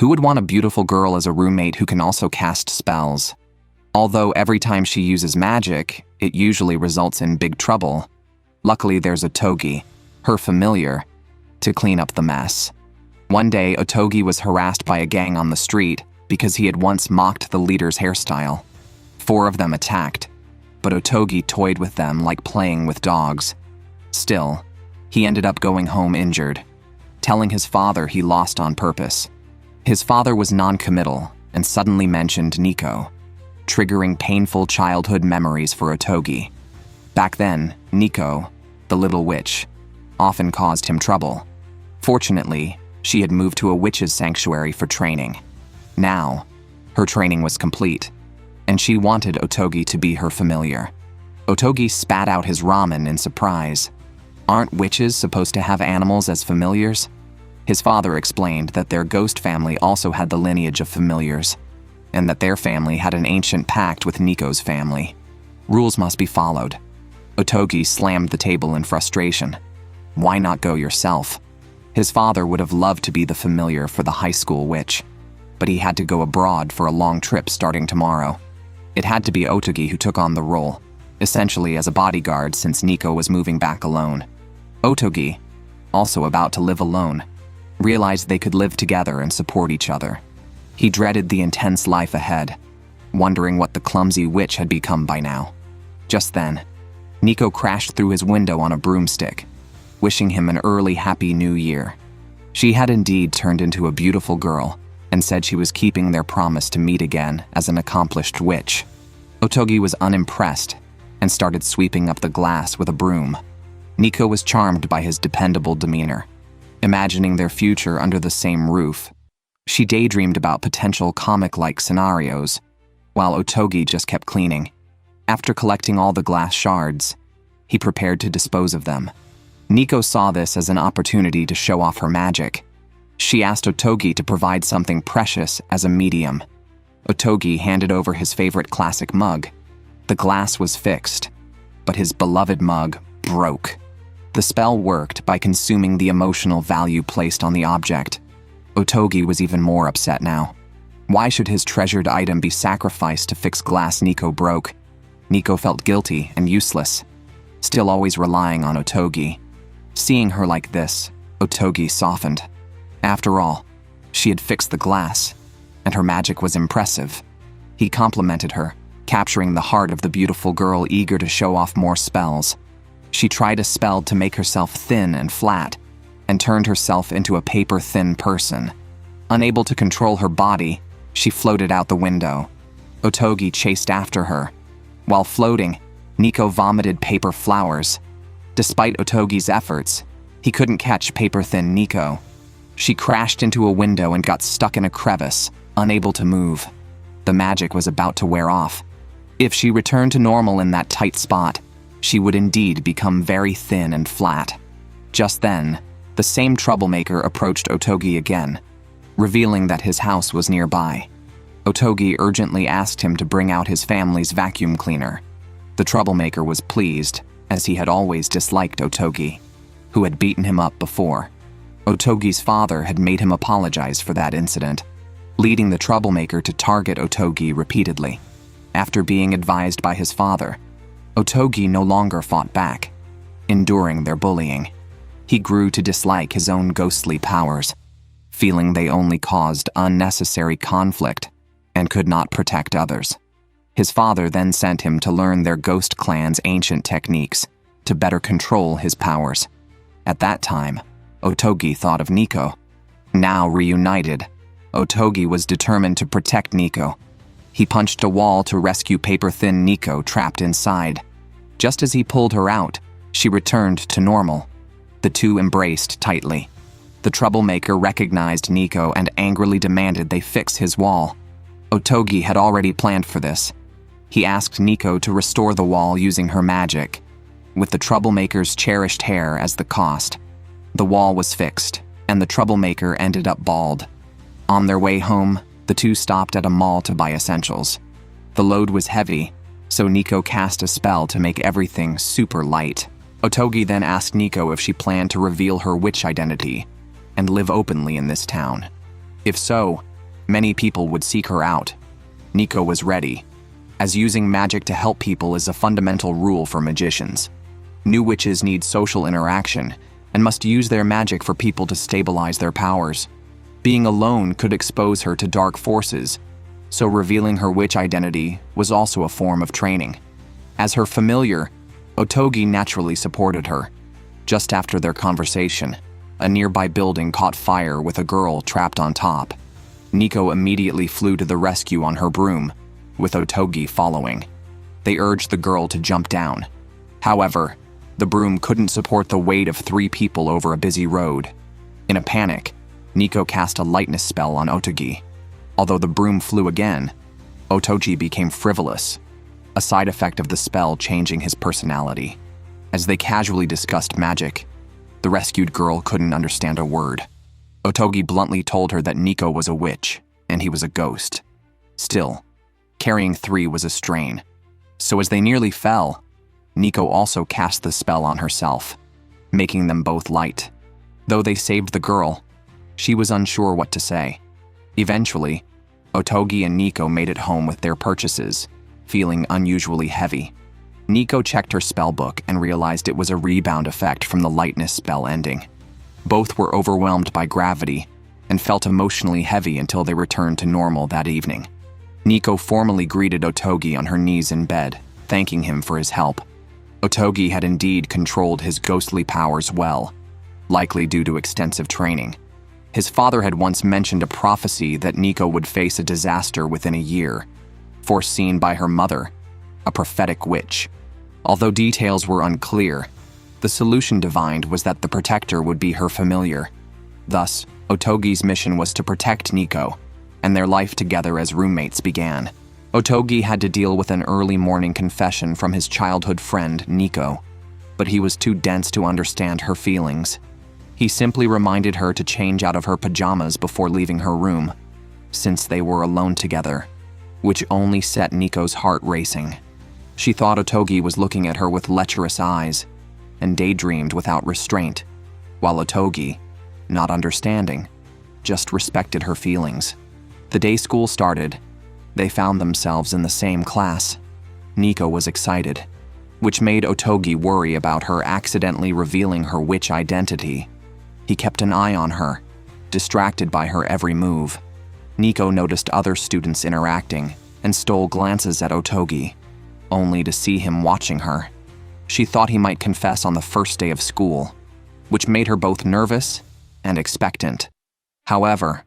Who would want a beautiful girl as a roommate who can also cast spells? Although every time she uses magic, it usually results in big trouble. Luckily, there's Otogi, her familiar, to clean up the mess. One day, Otogi was harassed by a gang on the street because he had once mocked the leader's hairstyle. 4 of them attacked, but Otogi toyed with them like playing with dogs. Still, he ended up going home injured, telling his father he lost on purpose. His father was non-committal and suddenly mentioned Nico, triggering painful childhood memories for Otogi. Back then, Nico, the little witch, often caused him trouble. Fortunately, she had moved to a witch's sanctuary for training. Now, her training was complete, and she wanted Otogi to be her familiar. Otogi spat out his ramen in surprise. Aren't witches supposed to have animals as familiars? His father explained that their ghost family also had the lineage of familiars, and that their family had an ancient pact with Nico's family. Rules must be followed. Otogi slammed the table in frustration. Why not go yourself? His father would have loved to be the familiar for the high school witch, but he had to go abroad for a long trip starting tomorrow. It had to be Otogi who took on the role, essentially as a bodyguard since Nico was moving back alone. Otogi, also about to live alone, realized they could live together and support each other. He dreaded the intense life ahead, wondering what the clumsy witch had become by now. Just then, Nico crashed through his window on a broomstick, wishing him an early happy new year. She had indeed turned into a beautiful girl and said she was keeping their promise to meet again as an accomplished witch. Otogi was unimpressed and started sweeping up the glass with a broom. Nico was charmed by his dependable demeanor. Imagining their future under the same roof, she daydreamed about potential comic-like scenarios, while Otogi just kept cleaning. After collecting all the glass shards, he prepared to dispose of them. Nico saw this as an opportunity to show off her magic. She asked Otogi to provide something precious as a medium. Otogi handed over his favorite classic mug. The glass was fixed, but his beloved mug broke. The spell worked by consuming the emotional value placed on the object. Otogi was even more upset now. Why should his treasured item be sacrificed to fix glass Nico broke? Nico felt guilty and useless, still always relying on Otogi. Seeing her like this, Otogi softened. After all, she had fixed the glass, and her magic was impressive. He complimented her, capturing the heart of the beautiful girl eager to show off more spells. She tried a spell to make herself thin and flat, and turned herself into a paper-thin person. Unable to control her body, she floated out the window. Otogi chased after her. While floating, Nico vomited paper flowers. Despite Otogi's efforts, he couldn't catch paper-thin Nico. She crashed into a window and got stuck in a crevice, unable to move. The magic was about to wear off. If she returned to normal in that tight spot, she would indeed become very thin and flat. Just then, the same troublemaker approached Otogi again, revealing that his house was nearby. Otogi urgently asked him to bring out his family's vacuum cleaner. The troublemaker was pleased, as he had always disliked Otogi, who had beaten him up before. Otogi's father had made him apologize for that incident, leading the troublemaker to target Otogi repeatedly. After being advised by his father, Otogi no longer fought back, enduring their bullying. He grew to dislike his own ghostly powers, feeling they only caused unnecessary conflict and could not protect others. His father then sent him to learn their ghost clan's ancient techniques to better control his powers. At that time, Otogi thought of Nico. Now reunited, Otogi was determined to protect Nico. He punched a wall to rescue paper-thin Nico trapped inside. Just as he pulled her out, she returned to normal. The two embraced tightly. The troublemaker recognized Nico and angrily demanded they fix his wall. Otogi had already planned for this. He asked Nico to restore the wall using her magic, with the troublemaker's cherished hair as the cost. The wall was fixed, and the troublemaker ended up bald. On their way home, the two stopped at a mall to buy essentials. The load was heavy, so Nico cast a spell to make everything super light. Otogi then asked Nico if she planned to reveal her witch identity and live openly in this town. If so, Many people would seek her out. Nico was ready, as using magic to help people is a fundamental rule for magicians. New witches need social interaction and must use their magic for people to stabilize their powers. Being alone could expose her to dark forces, so revealing her witch identity was also a form of training. As her familiar, Otogi naturally supported her. Just after their conversation, a nearby building caught fire with a girl trapped on top. Nico immediately flew to the rescue on her broom, with Otogi following. They urged the girl to jump down. However, the broom couldn't support the weight of 3 people over a busy road. In a panic, Nico cast a lightness spell on Otogi. Although the broom flew again, Otogi became frivolous, a side effect of the spell changing his personality. As they casually discussed magic, the rescued girl couldn't understand a word. Otogi bluntly told her that Nico was a witch, and he was a ghost. Still, carrying 3 was a strain. So as they nearly fell, Nico also cast the spell on herself, making them both light. Though they saved the girl, she was unsure what to say. Eventually, Otogi and Nico made it home with their purchases, feeling unusually heavy. Nico checked her spellbook and realized it was a rebound effect from the lightness spell ending. Both were overwhelmed by gravity and felt emotionally heavy until they returned to normal that evening. Nico formally greeted Otogi on her knees in bed, thanking him for his help. Otogi had indeed controlled his ghostly powers well, likely due to extensive training. His father had once mentioned a prophecy that Nico would face a disaster within a year, foreseen by her mother, a prophetic witch. Although details were unclear, the solution divined was that the protector would be her familiar. Thus, Otogi's mission was to protect Nico, and their life together as roommates began. Otogi had to deal with an early morning confession from his childhood friend, Nico, but he was too dense to understand her feelings. He simply reminded her to change out of her pajamas before leaving her room, since they were alone together, which only set Nico's heart racing. She thought Otogi was looking at her with lecherous eyes, and daydreamed without restraint, while Otogi, not understanding, just respected her feelings. The day school started, they found themselves in the same class. Nico was excited, which made Otogi worry about her accidentally revealing her witch identity. He kept an eye on her, distracted by her every move. Nico noticed other students interacting and stole glances at Otogi, only to see him watching her. She thought he might confess on the first day of school, which made her both nervous and expectant. However,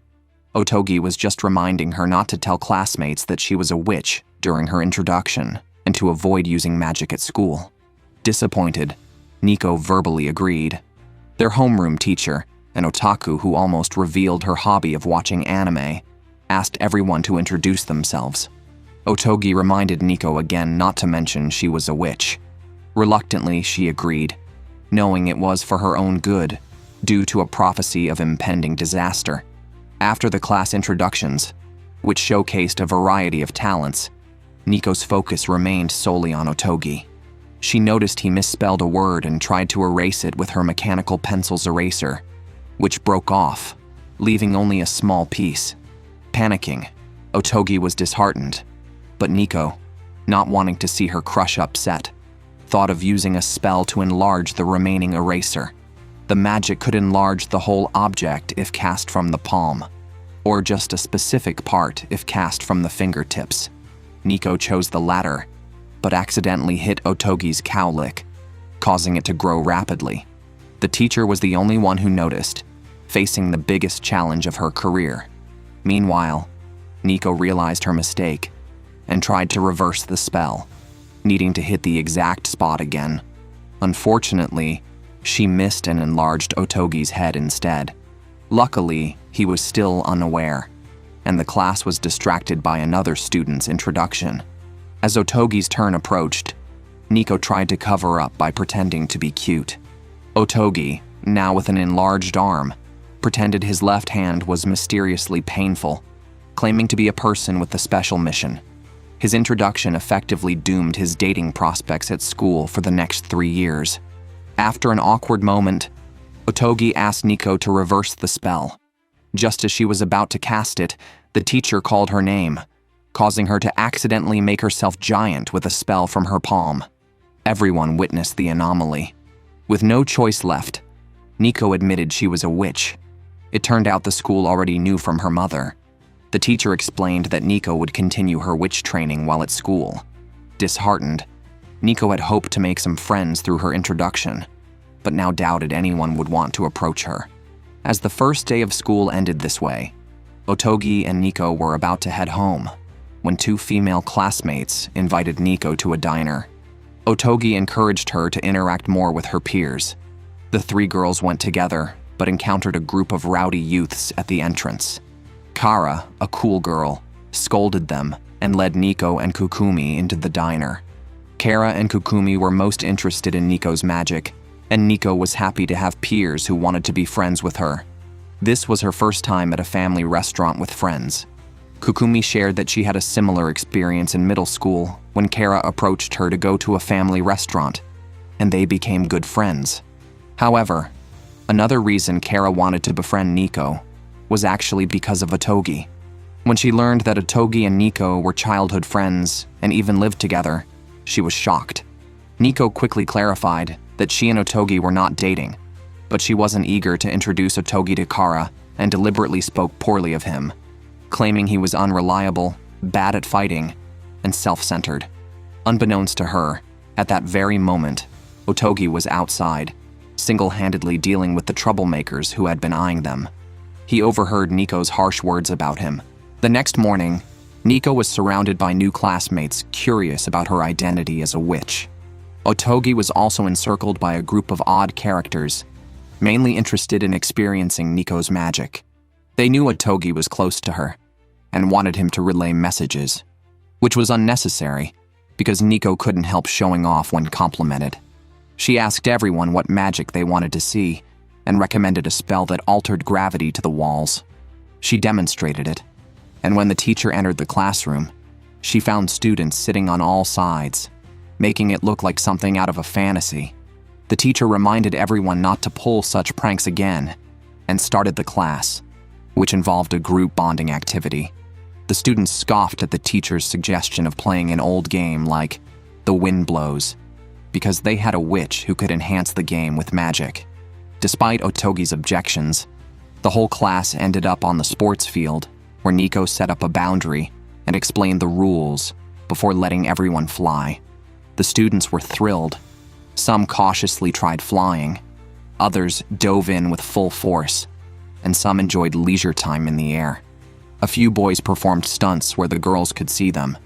Otogi was just reminding her not to tell classmates that she was a witch during her introduction and to avoid using magic at school. Disappointed, Nico verbally agreed. Their homeroom teacher, an otaku who almost revealed her hobby of watching anime, asked everyone to introduce themselves. Otogi reminded Nico again not to mention she was a witch. Reluctantly, she agreed, knowing it was for her own good, due to a prophecy of impending disaster. After the class introductions, which showcased a variety of talents, Nico's focus remained solely on Otogi. She noticed he misspelled a word and tried to erase it with her mechanical pencil's eraser, which broke off, leaving only a small piece. Panicking, Otogi was disheartened, but Nico, not wanting to see her crush upset, thought of using a spell to enlarge the remaining eraser. The magic could enlarge the whole object if cast from the palm, or just a specific part if cast from the fingertips. Nico chose the latter, but accidentally hit Otogi's cowlick, causing it to grow rapidly. The teacher was the only one who noticed, facing the biggest challenge of her career. Meanwhile, Nico realized her mistake and tried to reverse the spell, needing to hit the exact spot again. Unfortunately, she missed and enlarged Otogi's head instead. Luckily, he was still unaware, and the class was distracted by another student's introduction. As Otogi's turn approached, Nico tried to cover up by pretending to be cute. Otogi, now with an enlarged arm, pretended his left hand was mysteriously painful, claiming to be a person with a special mission. His introduction effectively doomed his dating prospects at school for the next 3 years. After an awkward moment, Otogi asked Nico to reverse the spell. Just as she was about to cast it, The teacher called her name, causing her to accidentally make herself giant with a spell from her palm. Everyone witnessed the anomaly. With no choice left, Nico admitted she was a witch. It turned out the school already knew from her mother. The teacher explained that Nico would continue her witch training while at school. Disheartened, Nico had hoped to make some friends through her introduction, but now doubted anyone would want to approach her. As the first day of school ended this way, Otogi and Nico were about to head home when two female classmates invited Nico to a diner. Otogi encouraged her to interact more with her peers. The three girls went together, but encountered a group of rowdy youths at the entrance. Kara, a cool girl, scolded them and led Nico and Kukumi into the diner. Kara and Kukumi were most interested in Nico's magic, and Nico was happy to have peers who wanted to be friends with her. This was her first time at a family restaurant with friends. Kukumi shared that she had a similar experience in middle school when Kara approached her to go to a family restaurant, and they became good friends. However, another reason Kara wanted to befriend Nico was actually because of Otogi. When she learned that Otogi and Nico were childhood friends and even lived together, she was shocked. Nico quickly clarified that she and Otogi were not dating, but she wasn't eager to introduce Otogi to Kara and deliberately spoke poorly of him, claiming he was unreliable, bad at fighting, and self-centered. Unbeknownst to her, at that very moment, Otogi was outside, single-handedly dealing with the troublemakers who had been eyeing them. He overheard Nico's harsh words about him. The next morning, Nico was surrounded by new classmates curious about her identity as a witch. Otogi was also encircled by a group of odd characters, mainly interested in experiencing Nico's magic. They knew Otogi was close to her and wanted him to relay messages, which was unnecessary because Nico couldn't help showing off when complimented. She asked everyone what magic they wanted to see and recommended a spell that altered gravity to the walls. She demonstrated it, and when the teacher entered the classroom, she found students sitting on all sides, making it look like something out of a fantasy. The teacher reminded everyone not to pull such pranks again and started the class, which involved a group bonding activity. The students scoffed at the teacher's suggestion of playing an old game like The Wind Blows, because they had a witch who could enhance the game with magic. Despite Otogi's objections, the whole class ended up on the sports field, where Nico set up a boundary and explained the rules before letting everyone fly. The students were thrilled. Some cautiously tried flying, others dove in with full force, and some enjoyed leisure time in the air. A few boys performed stunts where the girls could see them,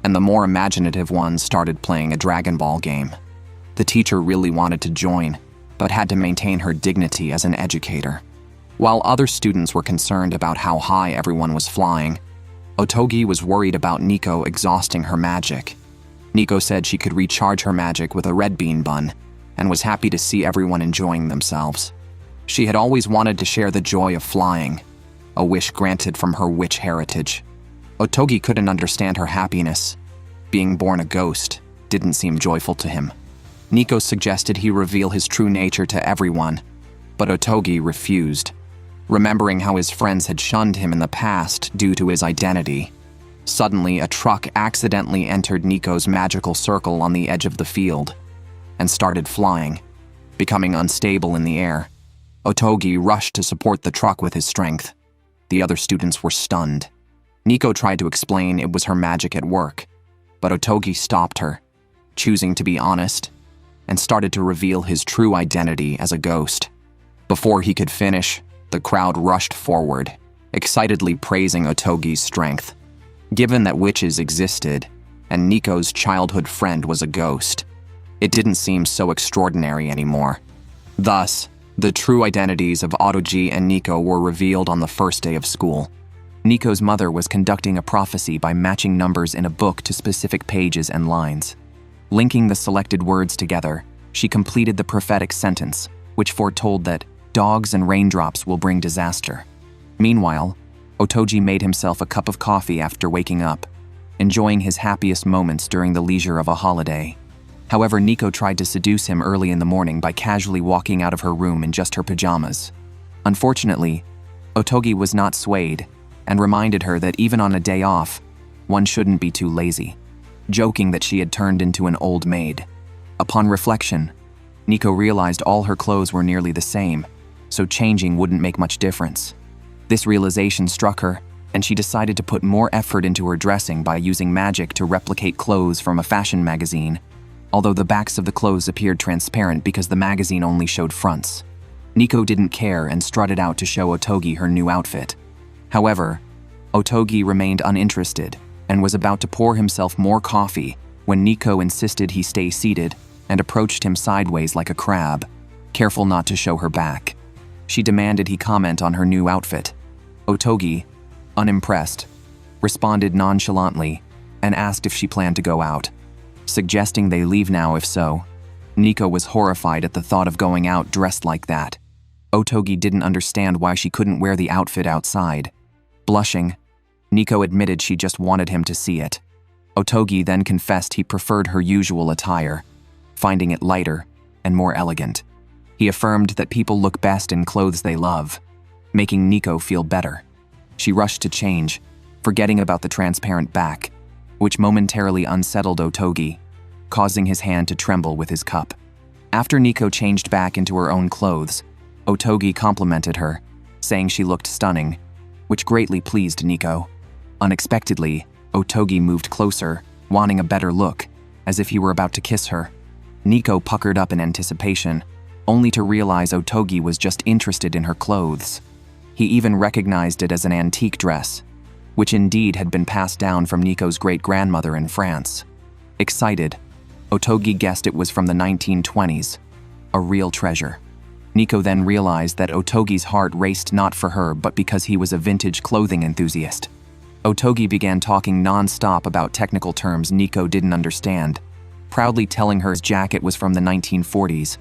and the more imaginative ones started playing a Dragon Ball game. The teacher really wanted to join, but had to maintain her dignity as an educator. While other students were concerned about how high everyone was flying, Otogi was worried about Nico exhausting her magic. Nico said she could recharge her magic with a red bean bun and was happy to see everyone enjoying themselves. She had always wanted to share the joy of flying, a wish granted from her witch heritage. Otogi couldn't understand her happiness. Being born a ghost didn't seem joyful to him. Nico suggested he reveal his true nature to everyone, but Otogi refused, remembering how his friends had shunned him in the past due to his identity. Suddenly, a truck accidentally entered Nico's magical circle on the edge of the field and started flying, becoming unstable in the air. Otogi rushed to support the truck with his strength. The other students were stunned. Nico tried to explain it was her magic at work, but Otogi stopped her, choosing to be honest, and started to reveal his true identity as a ghost. Before he could finish, the crowd rushed forward, excitedly praising Otogi's strength. Given that witches existed, and Nico's childhood friend was a ghost, it didn't seem so extraordinary anymore. Thus, the true identities of Otogi and Nico were revealed on the first day of school. Nico's mother was conducting a prophecy by matching numbers in a book to specific pages and lines. Linking the selected words together, she completed the prophetic sentence, which foretold that dogs and raindrops will bring disaster. Meanwhile, Otogi made himself a cup of coffee after waking up, enjoying his happiest moments during the leisure of a holiday. However, Nico tried to seduce him early in the morning by casually walking out of her room in just her pajamas. Unfortunately, Otogi was not swayed and reminded her that even on a day off, one shouldn't be too lazy, joking that she had turned into an old maid. Upon reflection, Nico realized all her clothes were nearly the same, so changing wouldn't make much difference. This realization struck her, and she decided to put more effort into her dressing by using magic to replicate clothes from a fashion magazine, although the backs of the clothes appeared transparent because the magazine only showed fronts. Nico didn't care and strutted out to show Otogi her new outfit. However, Otogi remained uninterested and was about to pour himself more coffee when Nico insisted he stay seated and approached him sideways like a crab, careful not to show her back. She demanded he comment on her new outfit. Otogi, unimpressed, responded nonchalantly and asked if she planned to go out, suggesting they leave now if so. Nico was horrified at the thought of going out dressed like that. Otogi didn't understand why she couldn't wear the outfit outside. Blushing, Nico admitted she just wanted him to see it. Otogi then confessed he preferred her usual attire, finding it lighter and more elegant. He affirmed that people look best in clothes they love, making Nico feel better. She rushed to change, forgetting about the transparent back, which momentarily unsettled Otogi, causing his hand to tremble with his cup. After Nico changed back into her own clothes, Otogi complimented her, saying she looked stunning, which greatly pleased Nico. Unexpectedly, Otogi moved closer, wanting a better look, as if he were about to kiss her. Nico puckered up in anticipation, only to realize Otogi was just interested in her clothes. He even recognized it as an antique dress, which indeed had been passed down from Nico's great-grandmother in France. Excited, Otogi guessed it was from the 1920s, a real treasure. Nico then realized that Otogi's heart raced not for her but because he was a vintage clothing enthusiast. Otogi began talking non-stop about technical terms Nico didn't understand, proudly telling her his jacket was from the 1940s.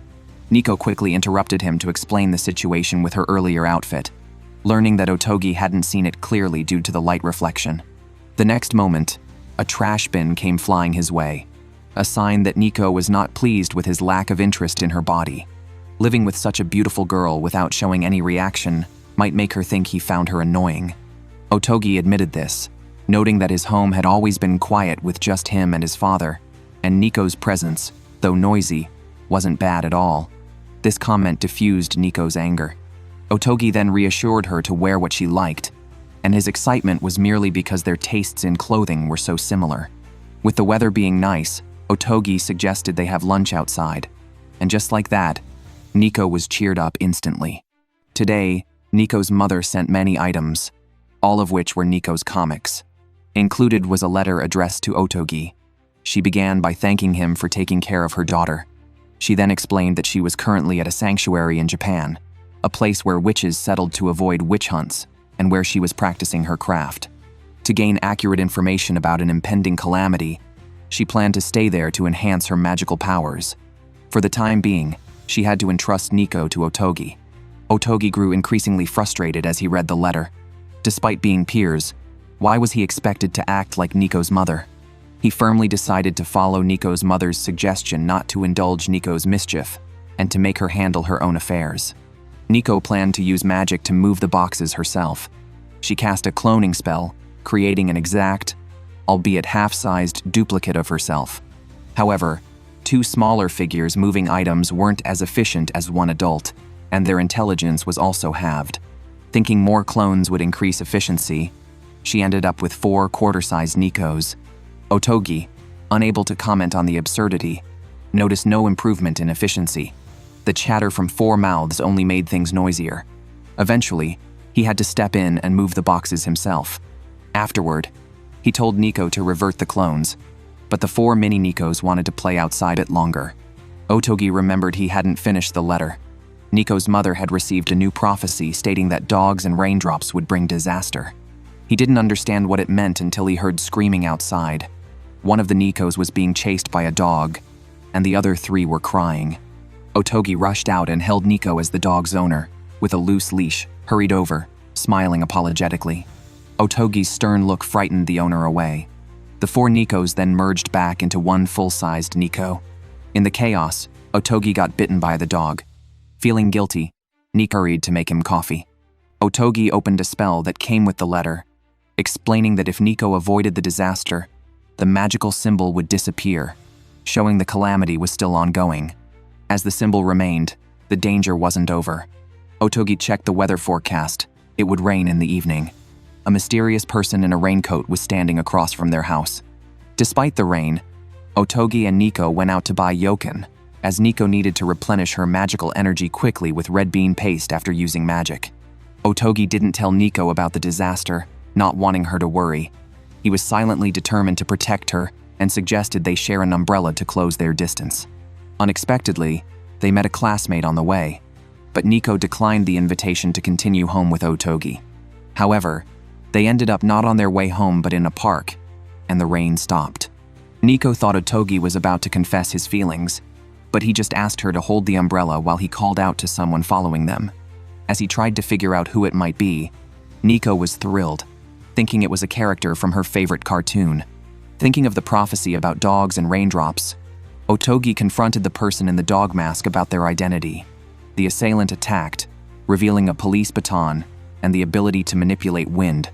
Nico quickly interrupted him to explain the situation with her earlier outfit, learning that Otogi hadn't seen it clearly due to the light reflection. The next moment, a trash bin came flying his way, a sign that Nico was not pleased with his lack of interest in her body. Living with such a beautiful girl without showing any reaction might make her think he found her annoying. Otogi admitted this, noting that his home had always been quiet with just him and his father, and Nico's presence, though noisy, wasn't bad at all. This comment diffused Nico's anger. Otogi then reassured her to wear what she liked, and his excitement was merely because their tastes in clothing were so similar. With the weather being nice, Otogi suggested they have lunch outside, and just like that, Nico was cheered up instantly. Today, Nico's mother sent many items, all of which were Nico's comics. Included was a letter addressed to Otogi. She began by thanking him for taking care of her daughter. She then explained that she was currently at a sanctuary in Japan, a place where witches settled to avoid witch hunts and where she was practicing her craft. To gain accurate information about an impending calamity, she planned to stay there to enhance her magical powers. For the time being, she had to entrust Nico to Otogi. Otogi grew increasingly frustrated as he read the letter. Despite being peers, why was he expected to act like Nico's mother? He firmly decided to follow Nico's mother's suggestion not to indulge Nico's mischief and to make her handle her own affairs. Nico planned to use magic to move the boxes herself. She cast a cloning spell, creating an exact, albeit half-sized, duplicate of herself. However, two smaller figures moving items weren't as efficient as one adult, and their intelligence was also halved. Thinking more clones would increase efficiency, she ended up with 4 quarter-sized Nikos. Otogi, unable to comment on the absurdity, noticed no improvement in efficiency. The chatter from 4 mouths only made things noisier. Eventually, he had to step in and move the boxes himself. Afterward, he told Nico to revert the clones, but the 4 mini Nikos wanted to play outside it longer. Otogi remembered he hadn't finished the letter. Nico's mother had received a new prophecy stating that dogs and raindrops would bring disaster. He didn't understand what it meant until he heard screaming outside. One of the Nikos was being chased by a dog, and the other 3 were crying. Otogi rushed out and held Nico as the dog's owner, with a loose leash, hurried over, smiling apologetically. Otogi's stern look frightened the owner away. The 4 Nikos then merged back into one full-sized Nico. In the chaos, Otogi got bitten by the dog. Feeling guilty, Nico hurried to make him coffee. Otogi opened a spell that came with the letter, explaining that if Nico avoided the disaster, the magical symbol would disappear, showing the calamity was still ongoing. As the symbol remained, the danger wasn't over. Otogi checked the weather forecast. It would rain in the evening. A mysterious person in a raincoat was standing across from their house. Despite the rain, Otogi and Nico went out to buy yokan, as Nico needed to replenish her magical energy quickly with red bean paste after using magic. Otogi didn't tell Nico about the disaster, not wanting her to worry. He was silently determined to protect her and suggested they share an umbrella to close their distance. Unexpectedly, they met a classmate on the way, but Nico declined the invitation to continue home with Otogi. However, they ended up not on their way home but in a park, and the rain stopped. Nico thought Otogi was about to confess his feelings, but he just asked her to hold the umbrella while he called out to someone following them. As he tried to figure out who it might be, Nico was thrilled, thinking it was a character from her favorite cartoon. Thinking of the prophecy about dogs and raindrops, Otogi confronted the person in the dog mask about their identity. The assailant attacked, revealing a police baton and the ability to manipulate wind.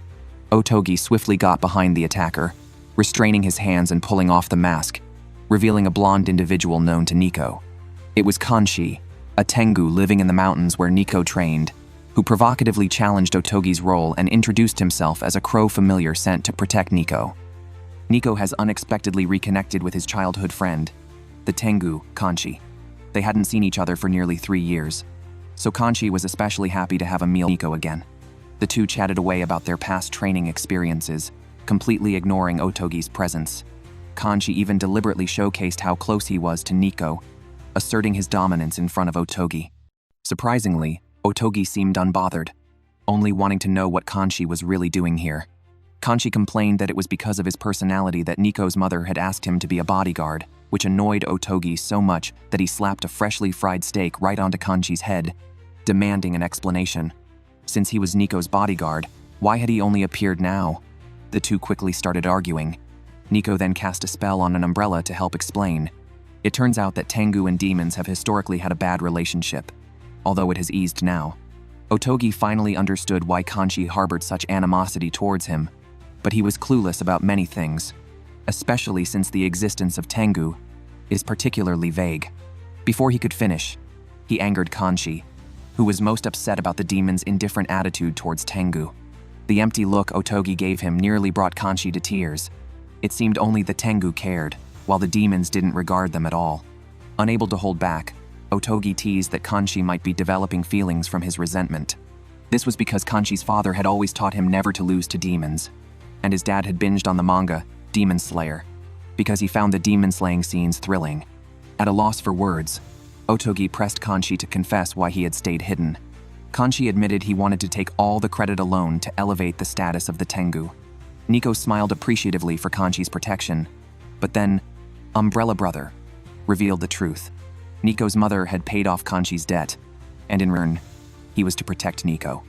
Otogi swiftly got behind the attacker, restraining his hands and pulling off the mask, revealing a blonde individual known to Nico. It was Kanshi, a Tengu living in the mountains where Nico trained, who provocatively challenged Otogi's role and introduced himself as a crow familiar sent to protect Nico. Nico has unexpectedly reconnected with his childhood friend, the Tengu, Kanshi. They hadn't seen each other for nearly 3 years, so Kanshi was especially happy to have a meal with Nico again. The two chatted away about their past training experiences, completely ignoring Otogi's presence. Kanshi even deliberately showcased how close he was to Nico, asserting his dominance in front of Otogi. Surprisingly, Otogi seemed unbothered, only wanting to know what Kanshi was really doing here. Kanshi complained that it was because of his personality that Nico's mother had asked him to be a bodyguard, which annoyed Otogi so much that he slapped a freshly fried steak right onto Kanshi's head, demanding an explanation. Since he was Nico's bodyguard, why had he only appeared now? The two quickly started arguing. Nico then cast a spell on an umbrella to help explain. It turns out that Tengu and demons have historically had a bad relationship, although it has eased now. Otogi finally understood why Kanshi harbored such animosity towards him, but he was clueless about many things, especially since the existence of Tengu is particularly vague. Before he could finish, he angered Kanshi, who was most upset about the demon's indifferent attitude towards Tengu. The empty look Otogi gave him nearly brought Kanshi to tears. It seemed only the Tengu cared, while the demons didn't regard them at all. Unable to hold back, Otogi teased that Kanshi might be developing feelings from his resentment. This was because Kanshi's father had always taught him never to lose to demons, and his dad had binged on the manga Demon Slayer, because he found the demon-slaying scenes thrilling. At a loss for words, Otogi pressed Kanshi to confess why he had stayed hidden. Kanshi admitted he wanted to take all the credit alone to elevate the status of the Tengu. Nico smiled appreciatively for Kanshi's protection, but then Umbrella Brother revealed the truth. Nico's mother had paid off Kanshi's debt, and in return, he was to protect Nico.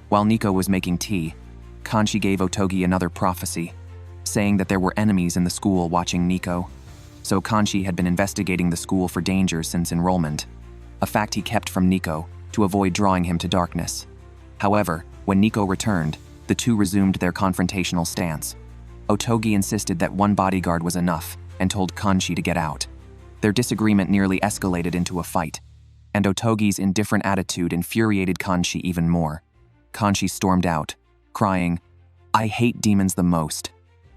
While Nico was making tea, Kanshi gave Otogi another prophecy, saying that there were enemies in the school watching Nico. So Kanshi had been investigating the school for danger since enrollment, a fact he kept from Nico to avoid drawing him to darkness. However, when Nico returned, the two resumed their confrontational stance. Otogi insisted that one bodyguard was enough and told Kanshi to get out. Their disagreement nearly escalated into a fight, and Otogi's indifferent attitude infuriated Kanshi even more. Kanshi stormed out, crying, "I hate demons the most."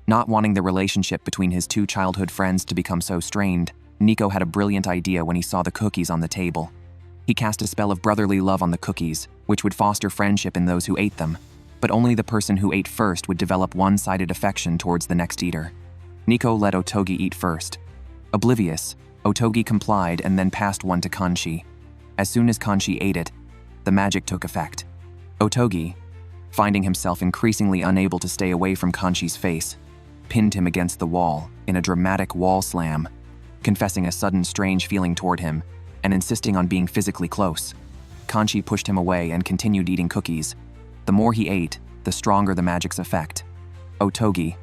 Not wanting the relationship between his two childhood friends to become so strained, Nico had a brilliant idea when he saw the cookies on the table. He cast a spell of brotherly love on the cookies, which would foster friendship in those who ate them, but only the person who ate first would develop one-sided affection towards the next eater. Nico let Otogi eat first. Oblivious, Otogi complied and then passed one to Kanshi. As soon as Kanshi ate it, the magic took effect. Otogi, finding himself increasingly unable to stay away from Kanshi's face, pinned him against the wall in a dramatic wall slam, confessing a sudden strange feeling toward him and insisting on being physically close. Kanshi pushed him away and continued eating cookies. The more he ate, the stronger the magic's effect. Otogi,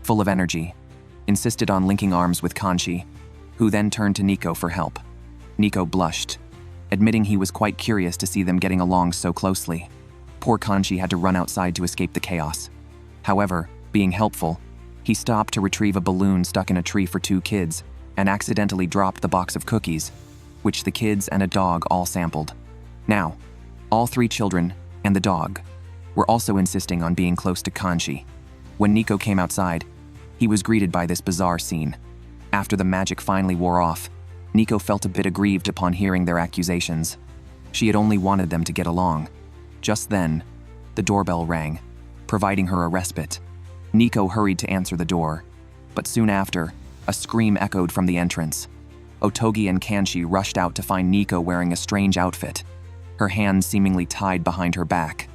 full of energy, insisted on linking arms with Kanshi, who then turned to Nico for help. Nico blushed, admitting he was quite curious to see them getting along so closely. Poor Kanshi had to run outside to escape the chaos. However, being helpful, he stopped to retrieve a balloon stuck in a tree for 2 kids and accidentally dropped the box of cookies, which the kids and a dog all sampled. Now, all 3 children and the dog were also insisting on being close to Kanchi. When Nico came outside, he was greeted by this bizarre scene. After the magic finally wore off, Nico felt a bit aggrieved upon hearing their accusations. She had only wanted them to get along. Just then, the doorbell rang, providing her a respite. Nico hurried to answer the door, but soon after, a scream echoed from the entrance. Otogi and Kanchi rushed out to find Nico wearing a strange outfit, her hands seemingly tied behind her back.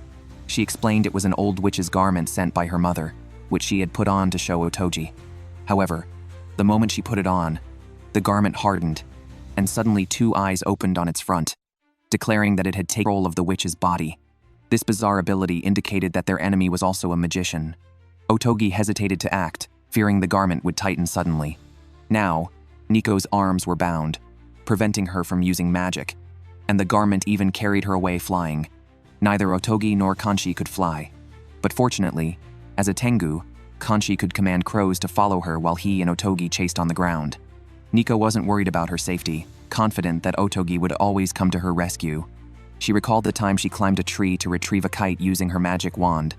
She explained it was an old witch's garment sent by her mother, which she had put on to show Otogi. However, the moment she put it on, the garment hardened, and suddenly 2 eyes opened on its front, declaring that it had taken control of the witch's body. This bizarre ability indicated that their enemy was also a magician. Otogi hesitated to act, fearing the garment would tighten suddenly. Now, Nico's arms were bound, preventing her from using magic, and the garment even carried her away flying. Neither Otogi nor Kanchi could fly, but fortunately, as a Tengu, Kanchi could command crows to follow her while he and Otogi chased on the ground. Nico wasn't worried about her safety, confident that Otogi would always come to her rescue. She recalled the time she climbed a tree to retrieve a kite using her magic wand,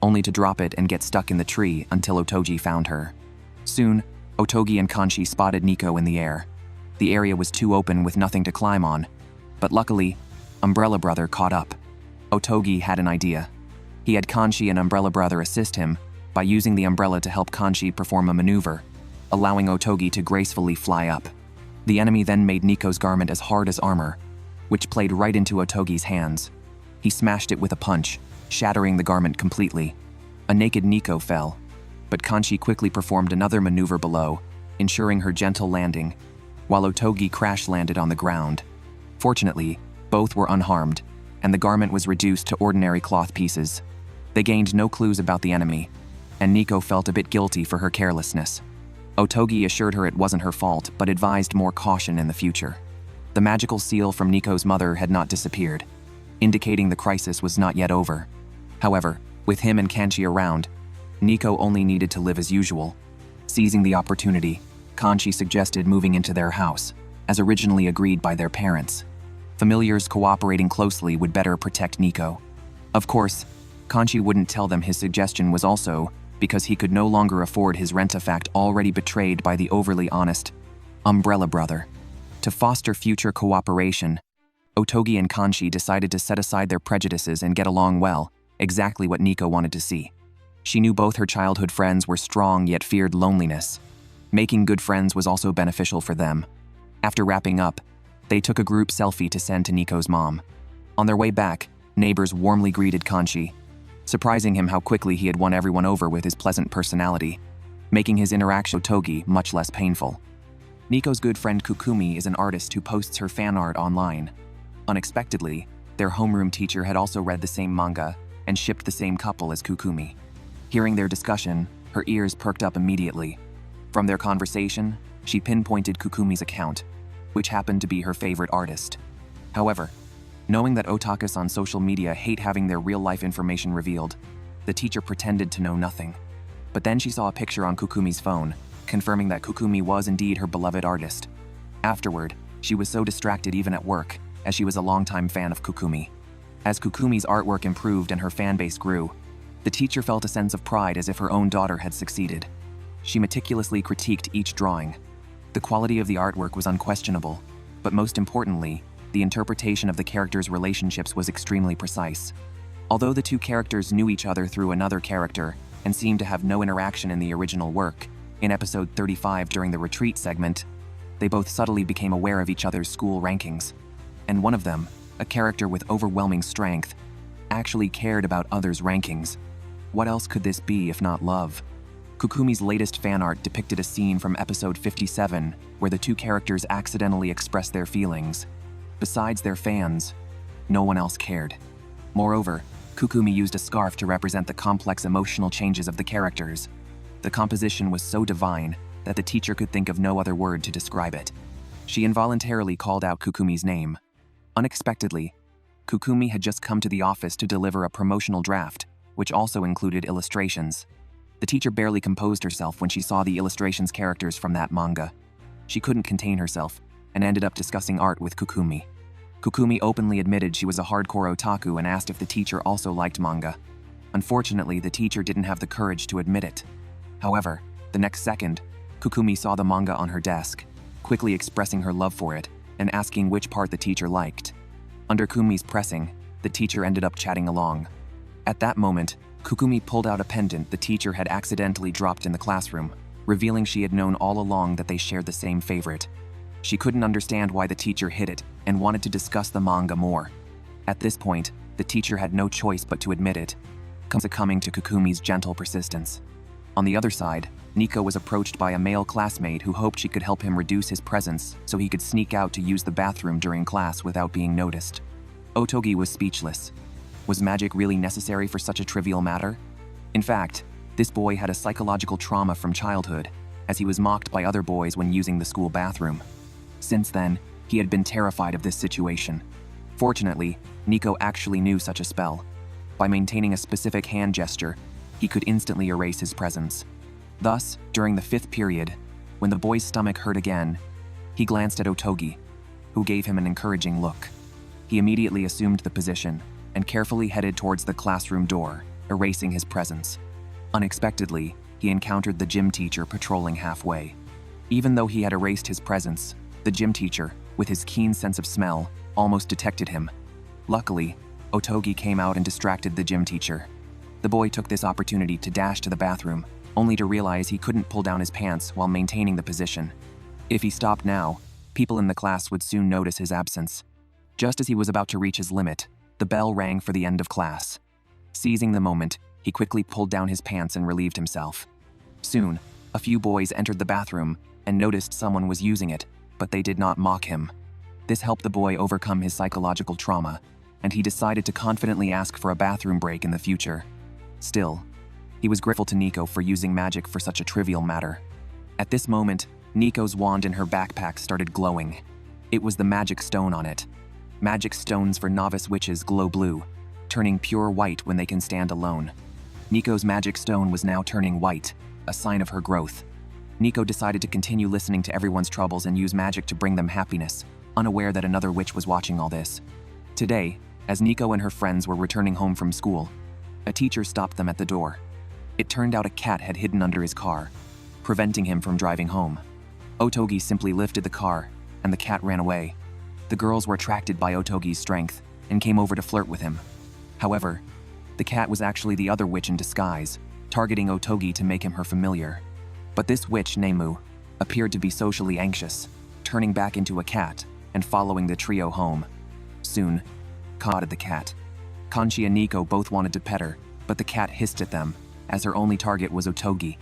only to drop it and get stuck in the tree until Otogi found her. Soon, Otogi and Kanchi spotted Nico in the air. The area was too open with nothing to climb on, but luckily, Umbrella Brother caught up. Otogi had an idea. He had Kanchi and Umbrella Brother assist him by using the umbrella to help Kanchi perform a maneuver, allowing Otogi to gracefully fly up. The enemy then made Nico's garment as hard as armor, which played right into Otogi's hands. He smashed it with a punch, shattering the garment completely. A naked Nico fell, but Kanchi quickly performed another maneuver below, ensuring her gentle landing, while Otogi crash-landed on the ground. Fortunately, both were unharmed, and the garment was reduced to ordinary cloth pieces. They gained no clues about the enemy, and Nico felt a bit guilty for her carelessness. Otogi assured her it wasn't her fault, but advised more caution in the future. The magical seal from Nico's mother had not disappeared, indicating the crisis was not yet over. However, with him and Kanchi around, Nico only needed to live as usual. Seizing the opportunity, Kanchi suggested moving into their house, as originally agreed by their parents. Familiars cooperating closely would better protect Nico. Of course, Kanchi wouldn't tell them his suggestion was also because he could no longer afford his rent-a-fact already betrayed by the overly honest Umbrella Brother. To foster future cooperation, Otogi and Kanchi decided to set aside their prejudices and get along well, exactly what Nico wanted to see. She knew both her childhood friends were strong yet feared loneliness. Making good friends was also beneficial for them. After wrapping up, they took a group selfie to send to Nico's mom. On their way back, neighbors warmly greeted Kanchi, surprising him how quickly he had won everyone over with his pleasant personality, making his interaction with Otogi much less painful. Nico's good friend Kukumi is an artist who posts her fan art online. Unexpectedly, their homeroom teacher had also read the same manga and shipped the same couple as Kukumi. Hearing their discussion, her ears perked up immediately. From their conversation, she pinpointed Kukumi's account, which happened to be her favorite artist. However, knowing that otakus on social media hate having their real-life information revealed, the teacher pretended to know nothing. But then she saw a picture on Kukumi's phone, confirming that Kukumi was indeed her beloved artist. Afterward, she was so distracted even at work, as she was a longtime fan of Kukumi. As Kukumi's artwork improved and her fanbase grew, the teacher felt a sense of pride as if her own daughter had succeeded. She meticulously critiqued each drawing. The quality of the artwork was unquestionable, but most importantly, the interpretation of the characters' relationships was extremely precise. Although the 2 characters knew each other through another character and seemed to have no interaction in the original work, in episode 35 during the retreat segment, they both subtly became aware of each other's school rankings. And one of them, a character with overwhelming strength, actually cared about others' rankings. What else could this be if not love? Kukumi's latest fan art depicted a scene from episode 57 where the 2 characters accidentally expressed their feelings. Besides their fans, no one else cared. Moreover, Kukumi used a scarf to represent the complex emotional changes of the characters. The composition was so divine that the teacher could think of no other word to describe it. She involuntarily called out Kukumi's name. Unexpectedly, Kukumi had just come to the office to deliver a promotional draft, which also included illustrations. The teacher barely composed herself when she saw the illustrations characters from that manga. She couldn't contain herself and ended up discussing art with Kukumi. Kukumi openly admitted she was a hardcore otaku and asked if the teacher also liked manga. Unfortunately, the teacher didn't have the courage to admit it. However, the next second, Kukumi saw the manga on her desk, quickly expressing her love for it and asking which part the teacher liked. Under Kumi's pressing, the teacher ended up chatting along. At that moment, Kukumi pulled out a pendant the teacher had accidentally dropped in the classroom, revealing she had known all along that they shared the same favorite. She couldn't understand why the teacher hid it and wanted to discuss the manga more. At this point, the teacher had no choice but to admit it, succumbing to Kukumi's gentle persistence. On the other side, Nico was approached by a male classmate who hoped she could help him reduce his presence so he could sneak out to use the bathroom during class without being noticed. Otogi was speechless. Was magic really necessary for such a trivial matter? In fact, this boy had a psychological trauma from childhood, as he was mocked by other boys when using the school bathroom. Since then, he had been terrified of this situation. Fortunately, Nico actually knew such a spell. By maintaining a specific hand gesture, he could instantly erase his presence. Thus, during the 5th period, when the boy's stomach hurt again, he glanced at Otogi, who gave him an encouraging look. He immediately assumed the position and carefully headed towards the classroom door, erasing his presence. Unexpectedly, he encountered the gym teacher patrolling halfway. Even though he had erased his presence, the gym teacher, with his keen sense of smell, almost detected him. Luckily, Otogi came out and distracted the gym teacher. The boy took this opportunity to dash to the bathroom, only to realize he couldn't pull down his pants while maintaining the position. If he stopped now, people in the class would soon notice his absence. Just as he was about to reach his limit, the bell rang for the end of class. Seizing the moment, he quickly pulled down his pants and relieved himself. Soon, a few boys entered the bathroom and noticed someone was using it, but they did not mock him. This helped the boy overcome his psychological trauma, and he decided to confidently ask for a bathroom break in the future. Still, he was grateful to Nico for using magic for such a trivial matter. At this moment, Nico's wand in her backpack started glowing. It was the magic stone on it. Magic stones for novice witches glow blue, turning pure white when they can stand alone. Nico's magic stone was now turning white, a sign of her growth. Nico decided to continue listening to everyone's troubles and use magic to bring them happiness, unaware that another witch was watching all this. Today, as Nico and her friends were returning home from school, a teacher stopped them at the door. It turned out a cat had hidden under his car, preventing him from driving home. Otogi simply lifted the car, and the cat ran away. The girls were attracted by Otogi's strength and came over to flirt with him. However, the cat was actually the other witch in disguise, targeting Otogi to make him her familiar. But this witch, Nemu, appeared to be socially anxious, turning back into a cat and following the trio home. Soon, spotted the cat. Kanchi and Nico both wanted to pet her, but the cat hissed at them, as her only target was Otogi.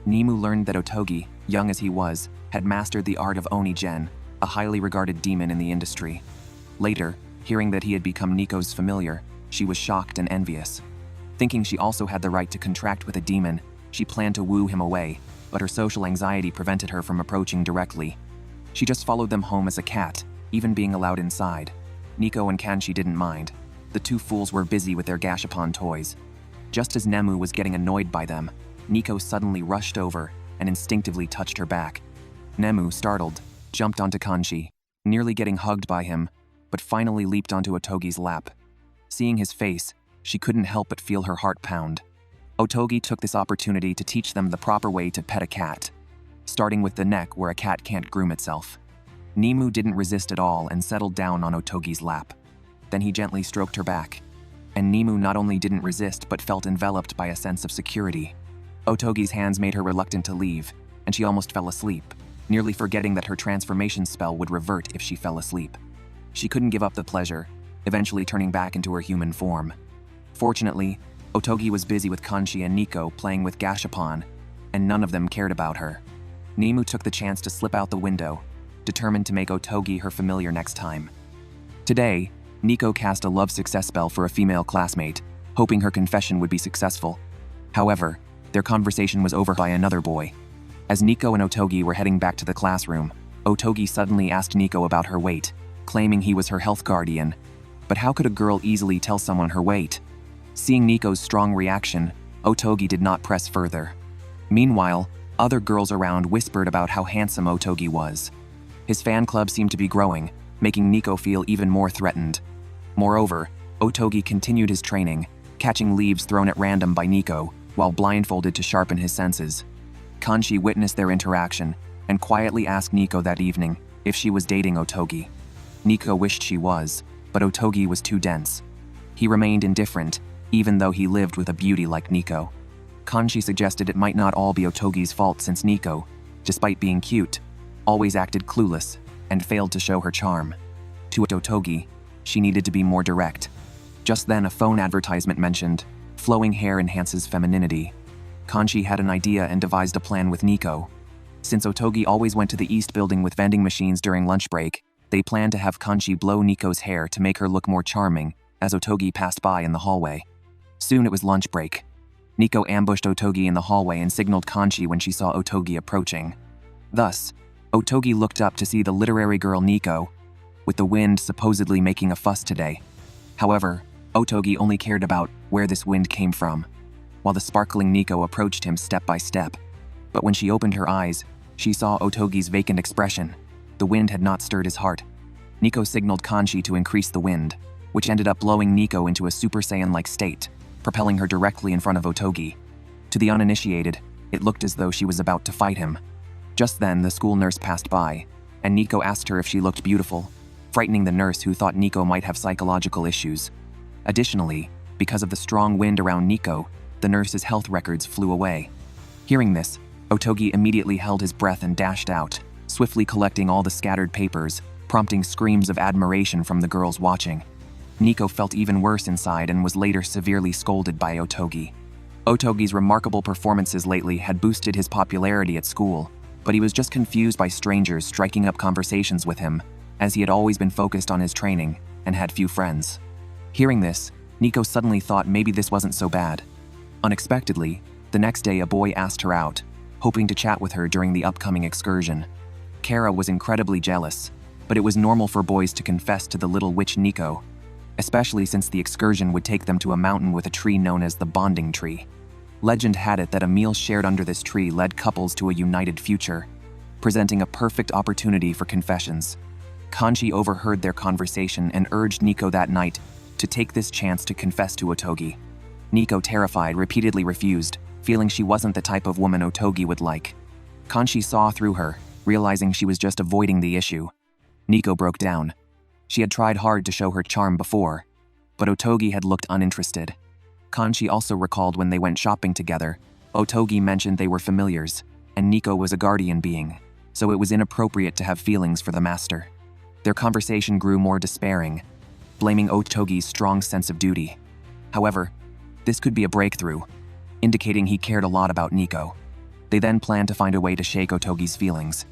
Nemu learned that Otogi, young as he was, had mastered the art of Oni-gen, a highly regarded demon in the industry. Later, hearing that he had become Nico's familiar, she was shocked and envious. Thinking she also had the right to contract with a demon, she planned to woo him away, but her social anxiety prevented her from approaching directly. She just followed them home as a cat, even being allowed inside. Nico and Kanchi didn't mind. The two fools were busy with their gashapon toys. Just as Nemu was getting annoyed by them, Nico suddenly rushed over and instinctively touched her back. Nemu, startled, jumped onto Kanchi, nearly getting hugged by him, but finally leaped onto Otogi's lap. Seeing his face, she couldn't help but feel her heart pound. Otogi took this opportunity to teach them the proper way to pet a cat, starting with the neck where a cat can't groom itself. Nemu didn't resist at all and settled down on Otogi's lap. Then he gently stroked her back, and Nemu not only didn't resist but felt enveloped by a sense of security. Otogi's hands made her reluctant to leave, and she almost fell asleep, nearly forgetting that her transformation spell would revert if she fell asleep. She couldn't give up the pleasure, eventually turning back into her human form. Fortunately, Otogi was busy with Kanchi and Nico playing with gashapon, and none of them cared about her. Nemu took the chance to slip out the window, determined to make Otogi her familiar next time. Today, Nico cast a love success spell for a female classmate, hoping her confession would be successful. However, their conversation was overheard by another boy. As Nico and Otogi were heading back to the classroom, Otogi suddenly asked Nico about her weight, claiming he was her health guardian. But how could a girl easily tell someone her weight? Seeing Nico's strong reaction, Otogi did not press further. Meanwhile, other girls around whispered about how handsome Otogi was. His fan club seemed to be growing, making Nico feel even more threatened. Moreover, Otogi continued his training, catching leaves thrown at random by Nico, while blindfolded to sharpen his senses. Kanchi witnessed their interaction and quietly asked Nico that evening if she was dating Otogi. Nico wished she was, but Otogi was too dense. He remained indifferent, even though he lived with a beauty like Nico. Kanchi suggested it might not all be Otogi's fault since Nico, despite being cute, always acted clueless and failed to show her charm. To Otogi, she needed to be more direct. Just then a phone advertisement mentioned, "Flowing hair enhances femininity." Kanchi had an idea and devised a plan with Nico. Since Otogi always went to the east building with vending machines during lunch break, they planned to have Kanchi blow Nico's hair to make her look more charming as Otogi passed by in the hallway. Soon it was lunch break. Nico ambushed Otogi in the hallway and signaled Kanchi when she saw Otogi approaching. Thus, Otogi looked up to see the literary girl Nico, with the wind supposedly making a fuss today. However, Otogi only cared about where this wind came from, while the sparkling Nico approached him step by step. But when she opened her eyes, she saw Otogi's vacant expression. The wind had not stirred his heart. Nico signaled Kanchi to increase the wind, which ended up blowing Nico into a Super Saiyan-like state, propelling her directly in front of Otogi. To the uninitiated, it looked as though she was about to fight him. Just then, the school nurse passed by, and Nico asked her if she looked beautiful, frightening the nurse who thought Nico might have psychological issues. Additionally, because of the strong wind around Nico, the nurse's health records flew away. Hearing this, Otogi immediately held his breath and dashed out, swiftly collecting all the scattered papers, prompting screams of admiration from the girls watching. Nico felt even worse inside and was later severely scolded by Otogi. Otogi's remarkable performances lately had boosted his popularity at school, but he was just confused by strangers striking up conversations with him, as he had always been focused on his training and had few friends. Hearing this, Nico suddenly thought maybe this wasn't so bad. Unexpectedly, the next day a boy asked her out, hoping to chat with her during the upcoming excursion. Kara was incredibly jealous, but it was normal for boys to confess to the little witch Nico, especially since the excursion would take them to a mountain with a tree known as the bonding tree. Legend had it that a meal shared under this tree led couples to a united future, presenting a perfect opportunity for confessions. Kanchi overheard their conversation and urged Nico that night to take this chance to confess to Otogi. Nico, terrified, repeatedly refused, feeling she wasn't the type of woman Otogi would like. Kanchi saw through her, realizing she was just avoiding the issue. Nico broke down. She had tried hard to show her charm before, but Otogi had looked uninterested. Kanchi also recalled when they went shopping together, Otogi mentioned they were familiars, and Nico was a guardian being, so it was inappropriate to have feelings for the master. Their conversation grew more despairing, blaming Otogi's strong sense of duty. However, this could be a breakthrough, indicating he cared a lot about Nico. They then planned to find a way to shake Otogi's feelings.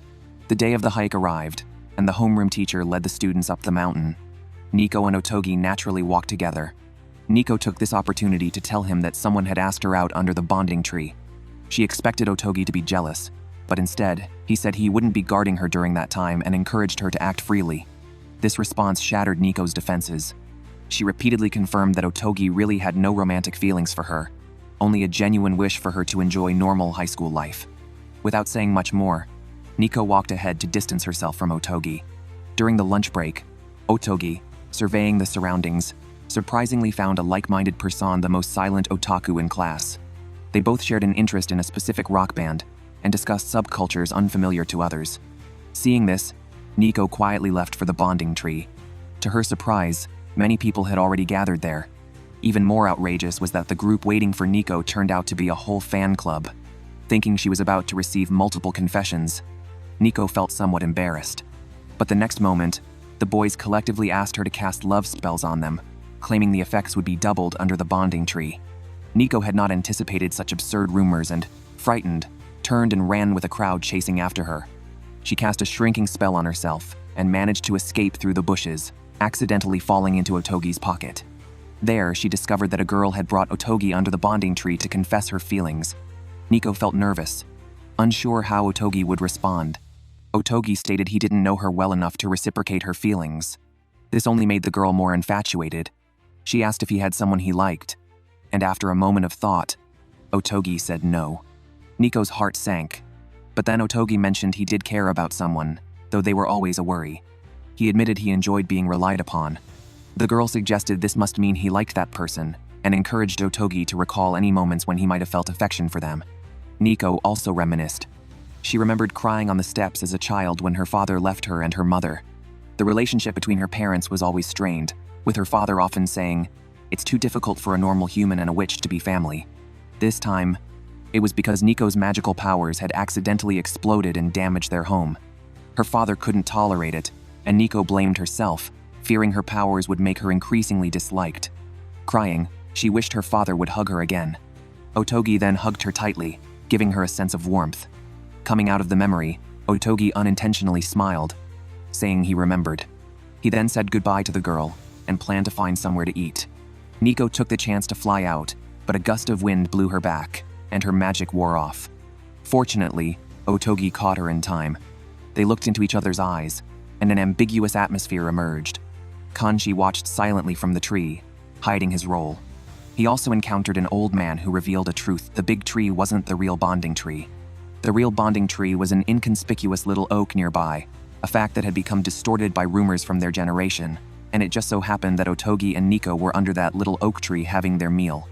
The day of the hike arrived, and the homeroom teacher led the students up the mountain. Nico and Otogi naturally walked together. Nico took this opportunity to tell him that someone had asked her out under the bonding tree. She expected Otogi to be jealous, but instead, he said he wouldn't be guarding her during that time and encouraged her to act freely. This response shattered Nico's defenses. She repeatedly confirmed that Otogi really had no romantic feelings for her, only a genuine wish for her to enjoy normal high school life. Without saying much more, Nico walked ahead to distance herself from Otogi. During the lunch break, Otogi, surveying the surroundings, surprisingly found a like-minded person, the most silent otaku in class. They both shared an interest in a specific rock band and discussed subcultures unfamiliar to others. Seeing this, Nico quietly left for the bonding tree. To her surprise, many people had already gathered there. Even more outrageous was that the group waiting for Nico turned out to be a whole fan club. Thinking she was about to receive multiple confessions, Nico felt somewhat embarrassed. But the next moment, the boys collectively asked her to cast love spells on them, claiming the effects would be doubled under the bonding tree. Nico had not anticipated such absurd rumors and, frightened, turned and ran with a crowd chasing after her. She cast a shrinking spell on herself and managed to escape through the bushes, accidentally falling into Otogi's pocket. There, she discovered that a girl had brought Otogi under the bonding tree to confess her feelings. Nico felt nervous, unsure how Otogi would respond. Otogi stated he didn't know her well enough to reciprocate her feelings. This only made the girl more infatuated. She asked if he had someone he liked, and after a moment of thought, Otogi said no. Nico's heart sank. But then Otogi mentioned he did care about someone, though they were always a worry. He admitted he enjoyed being relied upon. The girl suggested this must mean he liked that person, and encouraged Otogi to recall any moments when he might have felt affection for them. Nico also reminisced. She remembered crying on the steps as a child when her father left her and her mother. The relationship between her parents was always strained, with her father often saying, "It's too difficult for a normal human and a witch to be family." This time, it was because Nico's magical powers had accidentally exploded and damaged their home. Her father couldn't tolerate it, and Nico blamed herself, fearing her powers would make her increasingly disliked. Crying, she wished her father would hug her again. Otogi then hugged her tightly, giving her a sense of warmth. Coming out of the memory, Otogi unintentionally smiled, saying he remembered. He then said goodbye to the girl and planned to find somewhere to eat. Nico took the chance to fly out, but a gust of wind blew her back, and her magic wore off. Fortunately, Otogi caught her in time. They looked into each other's eyes, and an ambiguous atmosphere emerged. Kanji watched silently from the tree, hiding his role. He also encountered an old man who revealed a truth: the big tree wasn't the real bonding tree. The real bonding tree was an inconspicuous little oak nearby, a fact that had become distorted by rumors from their generation, and it just so happened that Otogi and Nico were under that little oak tree having their meal.